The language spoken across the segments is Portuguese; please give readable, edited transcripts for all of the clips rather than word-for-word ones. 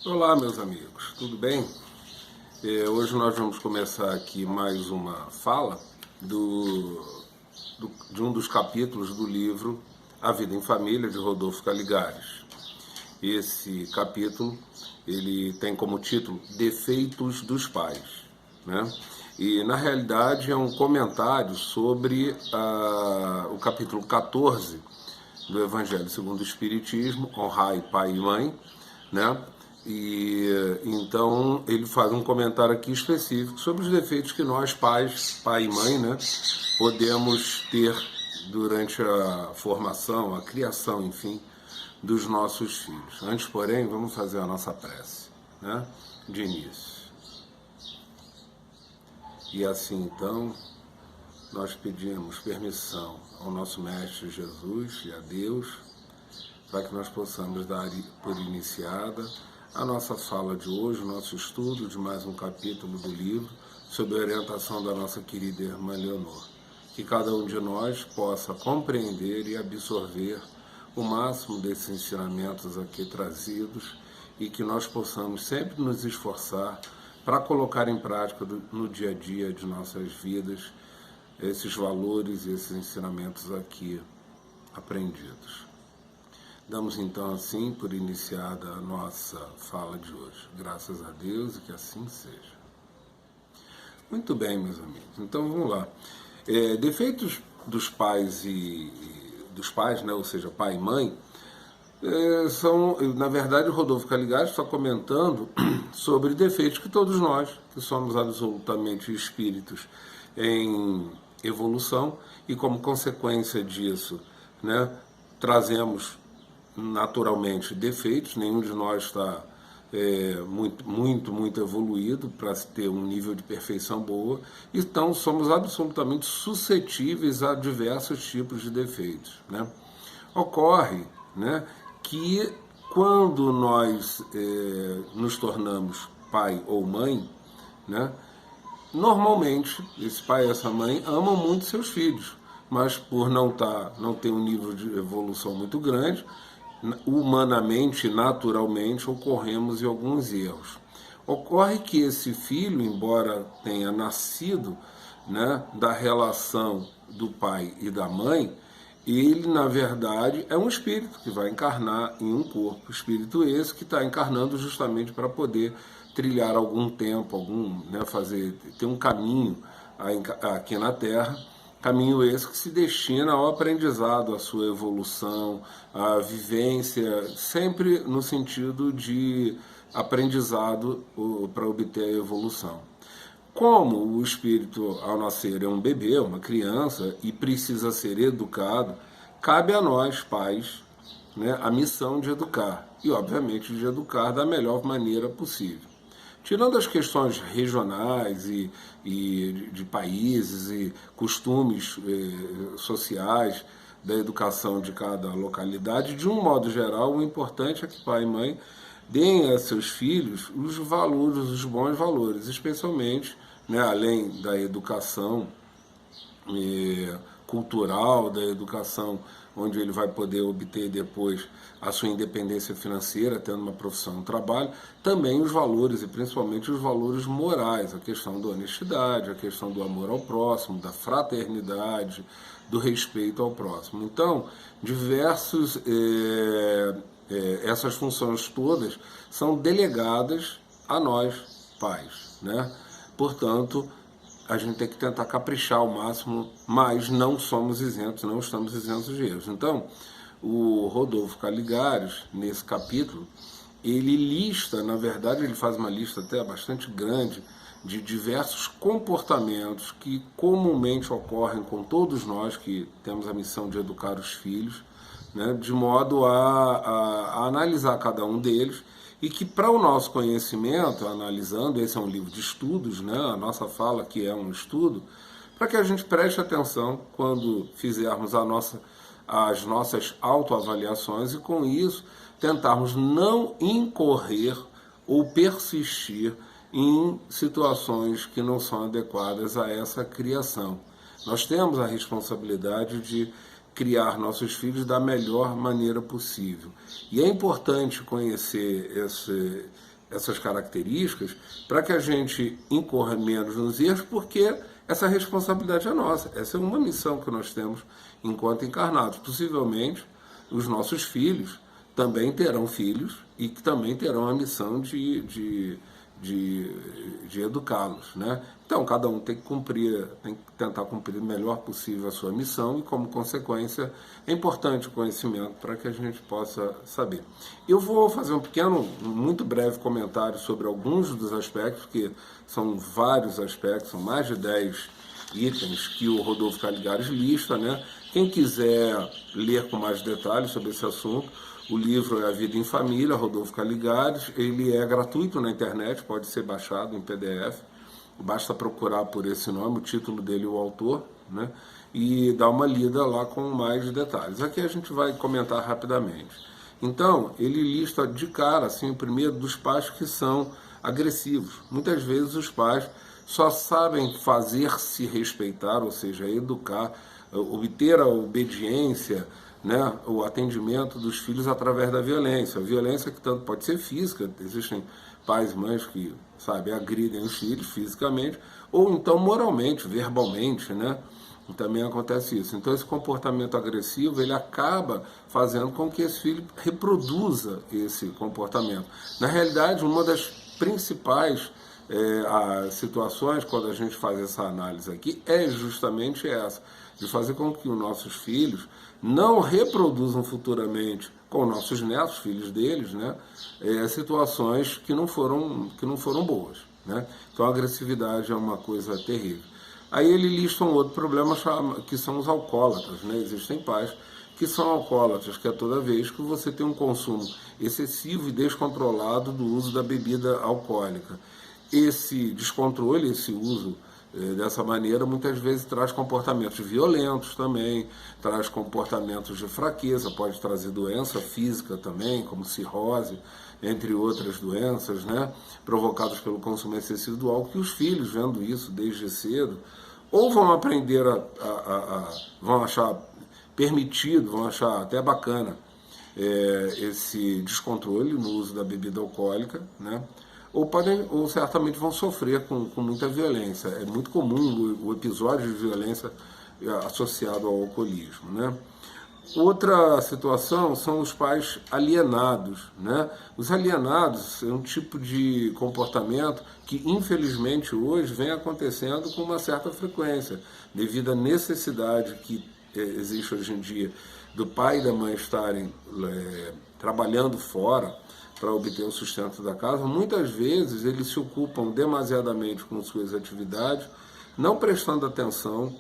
Olá, meus amigos, tudo bem? Hoje nós vamos começar aqui mais uma fala de um dos capítulos do livro A Vida em Família, de Rodolfo Caligares. Esse capítulo ele tem como título Defeitos dos Pais, né? E na realidade é um comentário sobre o capítulo 14 do Evangelho segundo o Espiritismo, Honrai pai e mãe, né? E então ele faz um comentário aqui específico sobre os defeitos que nós pais, pai e mãe, né, podemos ter durante a formação, a criação, enfim, dos nossos filhos. Antes, porém, vamos fazer a nossa prece, né, de início. E assim, então, nós pedimos permissão ao nosso Mestre Jesus e a Deus para que nós possamos dar por iniciada a nossa fala de hoje, o nosso estudo de mais um capítulo do livro, sob a orientação da nossa querida irmã Leonor. Que cada um de nós possa compreender e absorver o máximo desses ensinamentos aqui trazidos e que nós possamos sempre nos esforçar para colocar em prática no dia a dia de nossas vidas esses valores e esses ensinamentos aqui aprendidos. Damos então assim por iniciada a nossa fala de hoje. Graças a Deus e que assim seja. Muito bem, meus amigos. Então vamos lá. Defeitos dos pais dos pais, né, ou seja, pai e mãe, são, na verdade, o Rodolfo Caligares está comentando sobre defeitos que todos nós, que somos absolutamente espíritos em evolução e como consequência disso, né, trazemos naturalmente defeitos. Nenhum de nós está muito evoluído para ter um nível de perfeição boa, então somos absolutamente suscetíveis a diversos tipos de defeitos, né? Ocorre, né, que quando nós nos tornamos pai ou mãe, né, normalmente esse pai e essa mãe amam muito seus filhos, mas por não ter um nível de evolução muito grande, humanamente, naturalmente, ocorremos em alguns erros. Ocorre que esse filho, embora tenha nascido, né, da relação do pai e da mãe, ele, na verdade, é um espírito que vai encarnar em um corpo. Espírito esse que está encarnando justamente para poder trilhar algum tempo, né, ter um caminho aqui na Terra. Caminho esse que se destina ao aprendizado, à sua evolução, à vivência, sempre no sentido de aprendizado para obter a evolução. Como o espírito, ao nascer, é um bebê, uma criança, e precisa ser educado, cabe a nós, pais, né, a missão de educar, e obviamente de educar da melhor maneira possível. Tirando as questões regionais e de países e costumes sociais da educação de cada localidade, de um modo geral, o importante é que pai e mãe deem a seus filhos os valores, os bons valores, especialmente, né, além da educação cultural, da educação onde ele vai poder obter depois a sua independência financeira, tendo uma profissão, um trabalho, também os valores, e principalmente os valores morais, a questão da honestidade, a questão do amor ao próximo, da fraternidade, do respeito ao próximo. Então, essas funções todas são delegadas a nós, pais, né? Portanto, a gente tem que tentar caprichar ao máximo, mas não somos isentos, não estamos isentos de erros. Então, o Rodolfo Caligares, nesse capítulo, ele lista, na verdade, ele faz uma lista até bastante grande de diversos comportamentos que comumente ocorrem com todos nós que temos a missão de educar os filhos, né, de modo a analisar cada um deles, e que para o nosso conhecimento, analisando, esse é um livro de estudos, né, a nossa fala aqui é um estudo, para que a gente preste atenção quando fizermos as nossas autoavaliações e com isso tentarmos não incorrer ou persistir em situações que não são adequadas a essa criação. Nós temos a responsabilidade de criar nossos filhos da melhor maneira possível. E é importante conhecer essas características para que a gente incorra menos nos erros, porque essa responsabilidade é nossa. Essa é uma missão que nós temos enquanto encarnados. Possivelmente, os nossos filhos também terão filhos e que também terão a missão de educá-los, né? Então, cada um tem que tentar cumprir o melhor possível a sua missão e, como consequência, é importante o conhecimento para que a gente possa saber. Eu vou fazer um pequeno, muito breve comentário sobre alguns dos aspectos, que são vários aspectos, são mais de 10 itens que o Rodolfo Caligares lista, né? Quem quiser ler com mais detalhes sobre esse assunto, o livro é A Vida em Família, Rodolfo Caligares. Ele é gratuito na internet, pode ser baixado em PDF. Basta procurar por esse nome, o título dele e o autor, né? E dar uma lida lá com mais detalhes. Aqui a gente vai comentar rapidamente. Então, ele lista de cara, assim, o primeiro dos pais que são agressivos. Muitas vezes os pais só sabem fazer-se respeitar, ou seja, educar, obter a obediência, né, o atendimento dos filhos através da violência. A violência que tanto pode ser física, existem pais e mães que, sabe, agridem os filhos fisicamente, ou então moralmente, verbalmente, né? E também acontece isso. Então esse comportamento agressivo, ele acaba fazendo com que esse filho reproduza esse comportamento. Na realidade, uma das principais as situações, quando a gente faz essa análise aqui, é justamente essa, de fazer com que os nossos filhos não reproduzam futuramente com nossos netos, filhos deles, né, situações que não foram boas, né? Então a agressividade é uma coisa terrível. Aí ele lista um outro problema, que são os alcoólatras, né? Existem pais que são alcoólatras, que é toda vez que você tem um consumo excessivo e descontrolado do uso da bebida alcoólica. Esse descontrole, esse uso dessa maneira, muitas vezes traz comportamentos violentos também, traz comportamentos de fraqueza, pode trazer doença física também, como cirrose, entre outras doenças, né, provocadas pelo consumo excessivo do álcool, que os filhos, vendo isso desde cedo, ou vão aprender vão achar permitido, vão achar até bacana esse descontrole no uso da bebida alcoólica, né? Ou certamente vão sofrer com muita violência. É muito comum o episódio de violência associado ao alcoolismo, né? Outra situação são os pais alienados, né? Os alienados é um tipo de comportamento que, infelizmente, hoje vem acontecendo com uma certa frequência, devido à necessidade que existe hoje em dia do pai e da mãe estarem trabalhando fora para obter o sustento da casa. Muitas vezes eles se ocupam demasiadamente com suas atividades, não prestando atenção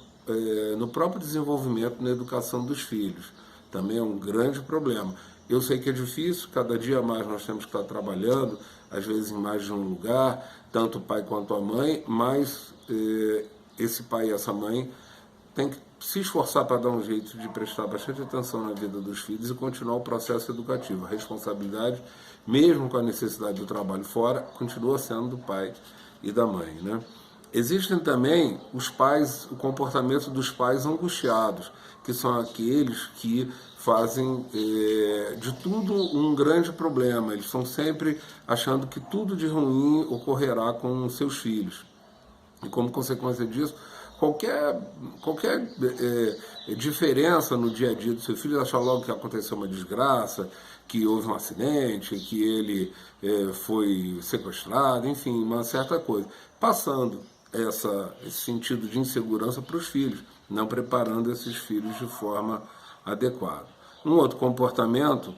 no próprio desenvolvimento, na educação dos filhos. Também é um grande problema. Eu sei que é difícil, cada dia mais nós temos que estar trabalhando, às vezes em mais de um lugar, tanto o pai quanto a mãe, mas esse pai e essa mãe têm que se esforçar para dar um jeito de prestar bastante atenção na vida dos filhos e continuar o processo educativo. A responsabilidade, mesmo com a necessidade do trabalho fora, continua sendo do pai e da mãe, né? Existem também os pais, o comportamento dos pais angustiados, que são aqueles que fazem de tudo um grande problema. Eles estão sempre achando que tudo de ruim ocorrerá com seus filhos. E como consequência disso, qualquer diferença no dia a dia do seu filho, achar logo que aconteceu uma desgraça, que houve um acidente, que ele foi sequestrado, enfim, uma certa coisa. Passando esse sentido de insegurança para os filhos, não preparando esses filhos de forma adequada. Um outro comportamento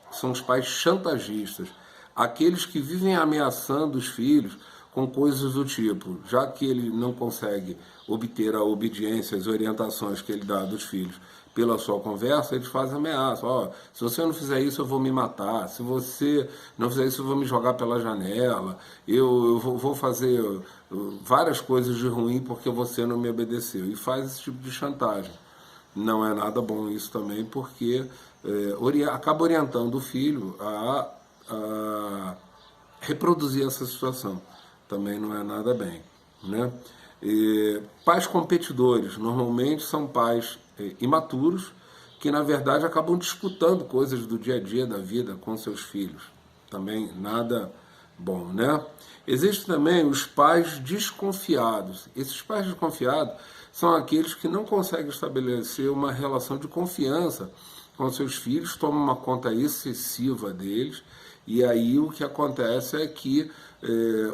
são os pais chantagistas, aqueles que vivem ameaçando os filhos com coisas do tipo, já que ele não consegue obter a obediência, as orientações que ele dá dos filhos pela sua conversa, eles fazem ameaça. Se você não fizer isso, eu vou me matar. Se você não fizer isso, eu vou me jogar pela janela. Eu vou fazer várias coisas de ruim porque você não me obedeceu. E faz esse tipo de chantagem. Não é nada bom isso também, porque acaba orientando o filho a reproduzir essa situação. Também não é nada bem, né? Pais competidores, normalmente são pais imaturos, que na verdade acabam disputando coisas do dia a dia da vida com seus filhos. Também nada bom, né? Existem também os pais desconfiados. Esses pais desconfiados são aqueles que não conseguem estabelecer uma relação de confiança com seus filhos, tomam uma conta excessiva deles, e aí o que acontece é que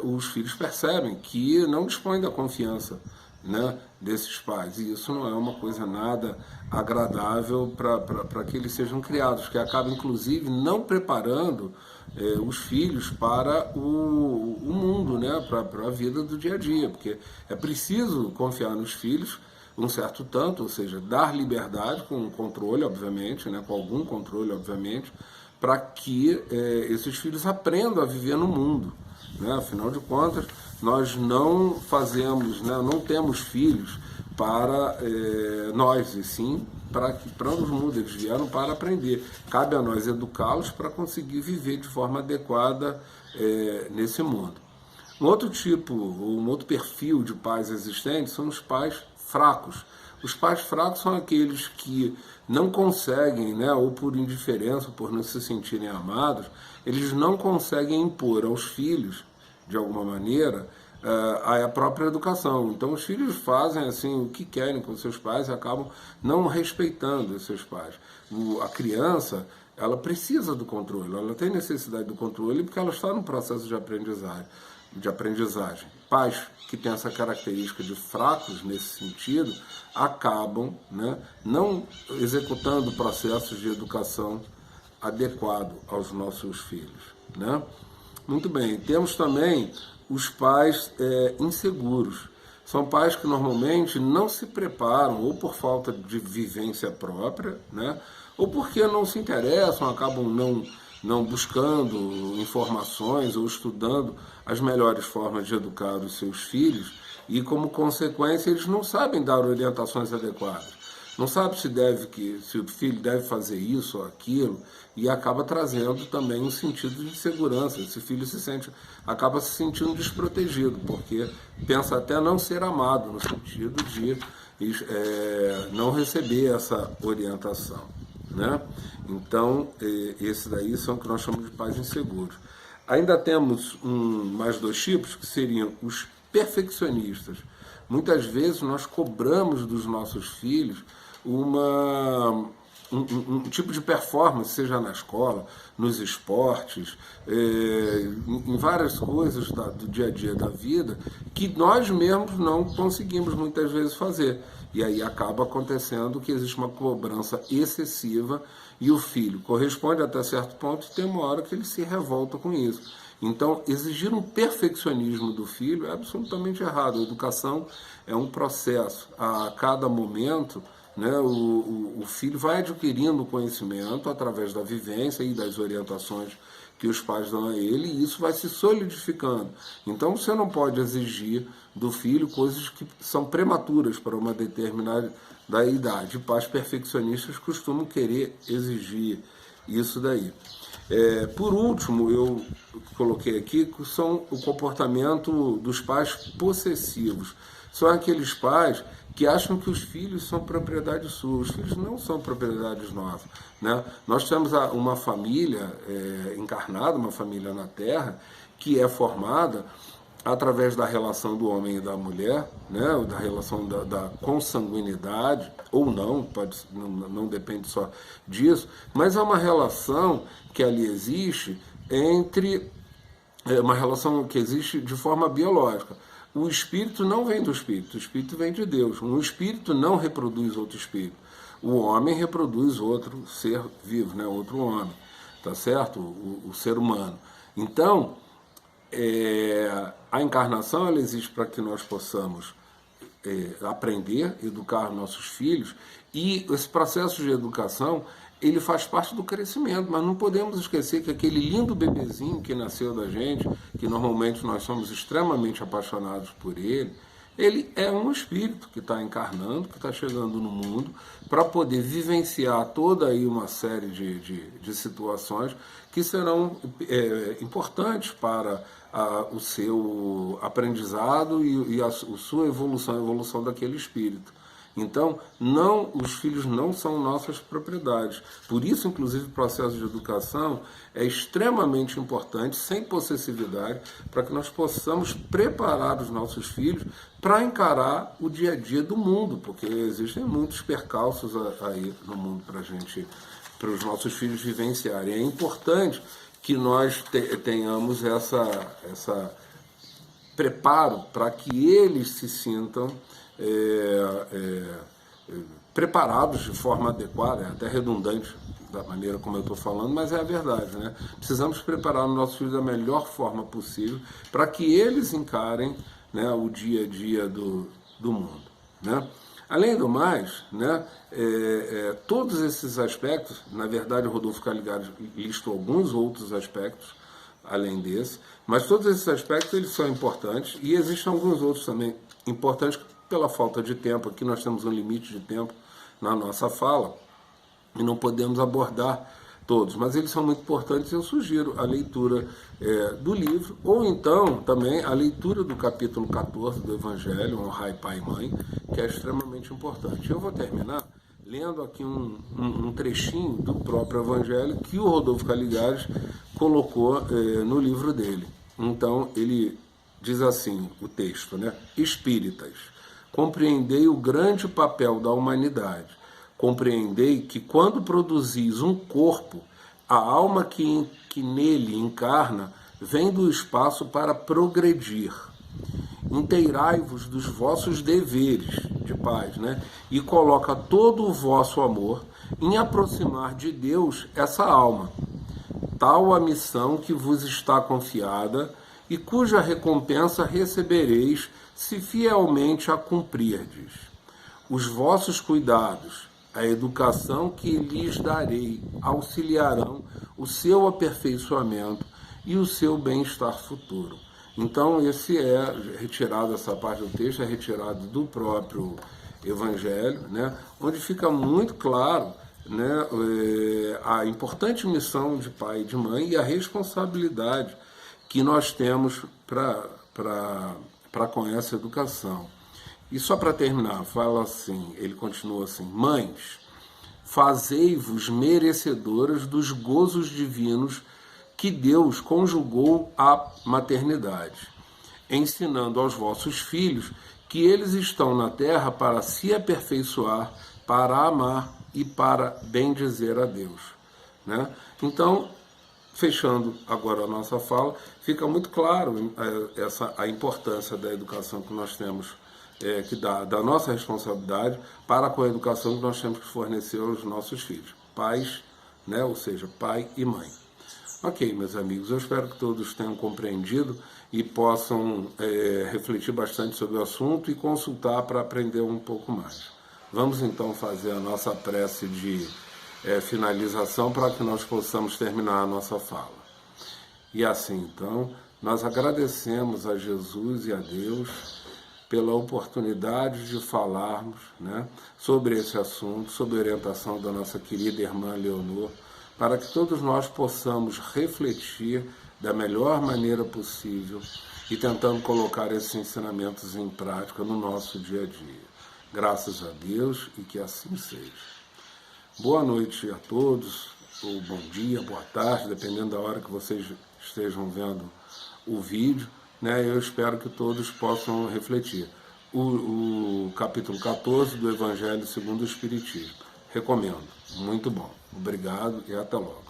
os filhos percebem que não dispõem da confiança, né, desses pais, e isso não é uma coisa nada agradável para que eles sejam criados, que acaba inclusive não preparando os filhos para o mundo, né, para a vida do dia a dia, porque é preciso confiar nos filhos um certo tanto, ou seja, dar liberdade com controle, obviamente, né, com algum controle, obviamente, para que esses filhos aprendam a viver no mundo, né? Afinal de contas, nós não fazemos, né, não temos filhos para nós, e sim para os mundos. Eles vieram para aprender. Cabe a nós educá-los para conseguir viver de forma adequada nesse mundo. Um outro tipo, um outro perfil de pais existentes são os pais fracos. Os pais fracos são aqueles que não conseguem, né, ou por indiferença, ou por não se sentirem amados, eles não conseguem impor aos filhos, de alguma maneira, a própria educação. Então os filhos fazem assim o que querem com seus pais e acabam não respeitando os seus pais. A criança, ela precisa do controle, ela tem necessidade do controle porque ela está no processo de aprendizagem. Pais que têm essa característica de fracos nesse sentido acabam, né, não executando processos de educação adequado aos nossos filhos, né? Muito bem, temos também os pais inseguros. São pais que normalmente não se preparam, ou por falta de vivência própria, né, ou porque não se interessam, acabam não buscando informações ou estudando as melhores formas de educar os seus filhos, e como consequência eles não sabem dar orientações adequadas. Não sabe se o filho deve fazer isso ou aquilo, e acaba trazendo também um sentido de insegurança. Esse filho acaba se sentindo desprotegido, porque pensa até não ser amado, no sentido de não receber essa orientação, né? Então, esses daí são o que nós chamamos de pais inseguros. Ainda temos mais dois tipos, que seriam os perfeccionistas. Muitas vezes nós cobramos dos nossos filhos um tipo de performance, seja na escola, nos esportes, em várias coisas do dia a dia da vida, que nós mesmos não conseguimos muitas vezes fazer. E aí acaba acontecendo que existe uma cobrança excessiva e o filho corresponde até certo ponto e tem uma hora que ele se revolta com isso. Então, exigir um perfeccionismo do filho é absolutamente errado. A educação é um processo. A cada momento, né, o filho vai adquirindo conhecimento através da vivência e das orientações que os pais dão a ele, e isso vai se solidificando. Então você não pode exigir do filho coisas que são prematuras para uma determinada idade. Pais perfeccionistas costumam querer exigir isso daí. Por último, eu coloquei aqui que são o comportamento dos pais possessivos. São aqueles pais que acham que os filhos são propriedade sua. Os filhos não são propriedades nossas, né? Nós temos uma família encarnada, uma família na Terra, que é formada através da relação do homem e da mulher, né? Da relação da consanguinidade, ou não, não depende só disso, mas é uma relação que ali existe uma relação que existe de forma biológica. O espírito não vem do espírito, o espírito vem de Deus. Um espírito não reproduz outro espírito. O homem reproduz outro ser vivo, né? Outro homem, tá certo? O ser humano. Então, a encarnação ela existe para que nós possamos aprender, educar nossos filhos, e esse processo de educação ele faz parte do crescimento, mas não podemos esquecer que aquele lindo bebezinho que nasceu da gente, que normalmente nós somos extremamente apaixonados por ele é um espírito que está encarnando, que está chegando no mundo, para poder vivenciar toda aí uma série de situações que serão importantes para o seu aprendizado e a sua evolução, a evolução daquele espírito. Então, os filhos não são nossas propriedades. Por isso, inclusive, o processo de educação é extremamente importante, sem possessividade, para que nós possamos preparar os nossos filhos para encarar o dia a dia do mundo, porque existem muitos percalços aí no mundo para os nossos filhos vivenciarem. É importante que nós tenhamos essa preparo para que eles se sintam preparados de forma adequada, é até redundante da maneira como eu estou falando, mas é a verdade, né? Precisamos preparar os nossos filhos da melhor forma possível para que eles encarem, né, o dia a dia do mundo, né? Além do mais, né, todos esses aspectos, na verdade o Rodolfo Caligari listou alguns outros aspectos, além desse, mas todos esses aspectos eles são importantes e existem alguns outros também importantes pela falta de tempo. Aqui nós temos um limite de tempo na nossa fala e não podemos abordar todos, mas eles são muito importantes e eu sugiro a leitura do livro, ou então também a leitura do capítulo 14 do Evangelho, Honrai Pai e Mãe, que é extremamente importante. Eu vou terminar lendo aqui um trechinho do próprio Evangelho que o Rodolfo Caligari colocou no livro dele. Então, ele diz assim, o texto, né? Espíritas, compreendei o grande papel da humanidade. Compreendei que quando produzis um corpo, a alma que nele encarna vem do espaço para progredir. Inteirai-vos dos vossos deveres de pais, né? E coloca todo o vosso amor em aproximar de Deus essa alma. Tal a missão que vos está confiada e cuja recompensa recebereis se fielmente a cumprirdes. Os vossos cuidados, a educação que lhes darei, auxiliarão o seu aperfeiçoamento e o seu bem-estar futuro. Então, essa parte do texto é retirada do próprio Evangelho, né, onde fica muito claro, né, a importante missão de pai e de mãe e a responsabilidade que nós temos para com essa educação. E só para terminar, ele continua assim: mães, fazei-vos merecedoras dos gozos divinos que Deus conjugou à maternidade, ensinando aos vossos filhos que eles estão na terra para se aperfeiçoar, para amar e para bendizer a Deus, né? Então, fechando agora a nossa fala, fica muito claro a importância da educação que nós temos, que da nossa responsabilidade para com a educação que nós temos que fornecer aos nossos filhos, pais, né? Ou seja, pai e mãe. Ok, meus amigos, eu espero que todos tenham compreendido e possam refletir bastante sobre o assunto e consultar para aprender um pouco mais. Vamos então fazer a nossa prece de finalização para que nós possamos terminar a nossa fala. E assim, então, nós agradecemos a Jesus e a Deus pela oportunidade de falarmos, né, sobre esse assunto, sob a orientação da nossa querida irmã Leonor, para que todos nós possamos refletir da melhor maneira possível e tentando colocar esses ensinamentos em prática no nosso dia a dia. Graças a Deus e que assim seja. Boa noite a todos, ou bom dia, boa tarde, dependendo da hora que vocês estejam vendo o vídeo, né? Eu espero que todos possam refletir. O capítulo 14 do Evangelho segundo o Espiritismo. Recomendo. Muito bom. Obrigado e até logo.